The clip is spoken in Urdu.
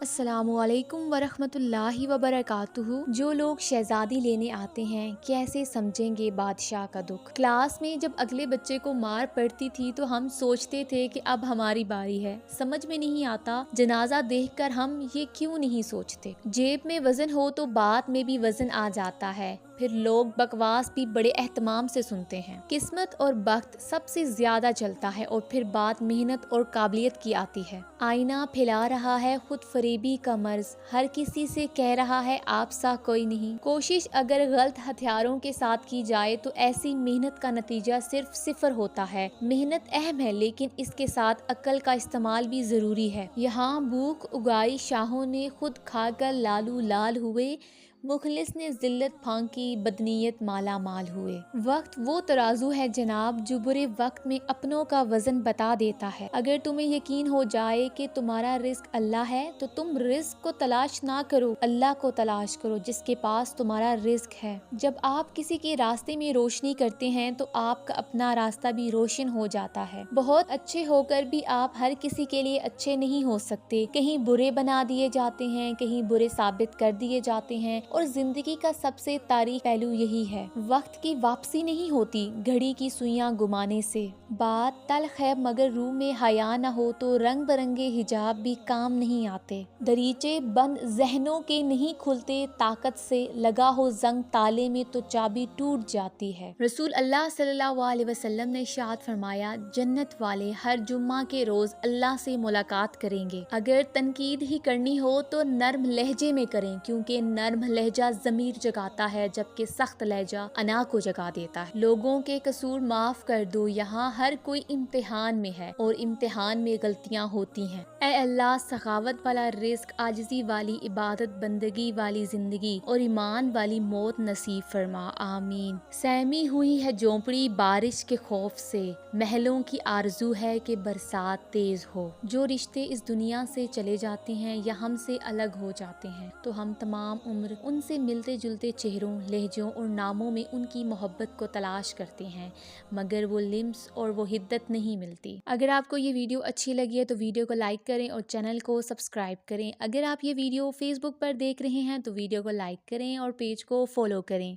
السلام علیکم ورحمۃ اللہ وبرکاتہ۔ جو لوگ شہزادی لینے آتے ہیں کیسے سمجھیں گے بادشاہ کا دکھ۔ کلاس میں جب اگلے بچے کو مار پڑتی تھی تو ہم سوچتے تھے کہ اب ہماری باری ہے۔ سمجھ میں نہیں آتا جنازہ دیکھ کر ہم یہ کیوں نہیں سوچتے۔ جیب میں وزن ہو تو بات میں بھی وزن آ جاتا ہے، پھر لوگ بکواس بھی بڑے اہتمام سے سنتے ہیں۔ قسمت اور بخت سب سے زیادہ چلتا ہے اور پھر بات محنت اور قابلیت کی آتی ہے۔ آئینہ پھیلا رہا ہے خود فریبی کا مرض، ہر کسی سے کہہ رہا ہے آپ سا کوئی نہیں۔ کوشش اگر غلط ہتھیاروں کے ساتھ کی جائے تو ایسی محنت کا نتیجہ صرف صفر ہوتا ہے۔ محنت اہم ہے لیکن اس کے ساتھ عقل کا استعمال بھی ضروری ہے۔ یہاں بھوک اگائی شاہوں نے خود کھا کر لالو لال ہوئے، مخلص نے ذلت پھانکی بدنیت مالا مال ہوئے۔ وقت وہ ترازو ہے جناب جو برے وقت میں اپنوں کا وزن بتا دیتا ہے۔ اگر تمہیں یقین ہو جائے کہ تمہارا رزق اللہ ہے تو تم رزق کو تلاش نہ کرو، اللہ کو تلاش کرو جس کے پاس تمہارا رزق ہے۔ جب آپ کسی کے راستے میں روشنی کرتے ہیں تو آپ کا اپنا راستہ بھی روشن ہو جاتا ہے۔ بہت اچھے ہو کر بھی آپ ہر کسی کے لیے اچھے نہیں ہو سکتے، کہیں برے بنا دیے جاتے ہیں، کہیں برے ثابت کر دیے جاتے ہیں، اور زندگی کا سب سے تاریخ پہلو یہی ہے، وقت کی واپسی نہیں ہوتی گھڑی کی سوئیاں گمانے سے۔ بات تلخ ہے مگر روح میں حیا نہ ہو تو رنگ برنگے حجاب بھی کام نہیں آتے۔ دریچے بند ذہنوں کے نہیں کھلتے طاقت سے، لگا ہو زنگ تالے میں تو چابی ٹوٹ جاتی ہے۔ رسول اللہ صلی اللہ علیہ وسلم نے ارشاد فرمایا، جنت والے ہر جمعہ کے روز اللہ سے ملاقات کریں گے۔ اگر تنقید ہی کرنی ہو تو نرم لہجے میں کریں، کیونکہ نرم لہجہ ضمیر جگاتا ہے جبکہ سخت لہجہ انا کو جگا دیتا ہے۔ لوگوں کے قصور معاف کر دو، یہاں ہر کوئی امتحان میں ہے اور امتحان میں غلطیاں ہوتی ہیں۔ اے اللہ سخاوت والا رزق، عاجزی والی عبادت، بندگی والی زندگی اور ایمان والی موت نصیب فرما، آمین۔ سہمی ہوئی ہے جھونپڑی بارش کے خوف سے، محلوں کی آرزو ہے کہ برسات تیز ہو۔ جو رشتے اس دنیا سے چلے جاتے ہیں یا ہم سے الگ ہو جاتے ہیں تو ہم تمام عمر ان سے ملتے جلتے چہروں، لہجوں اور ناموں میں ان کی محبت کو تلاش کرتے ہیں، مگر وہ لمس اور وہ حدت نہیں ملتی۔ اگر آپ کو یہ ویڈیو اچھی لگی ہے تو ویڈیو کو لائک کریں اور چینل کو سبسکرائب کریں۔ اگر آپ یہ ویڈیو فیس بک پر دیکھ رہے ہیں تو ویڈیو کو لائک کریں اور پیج کو فالو کریں۔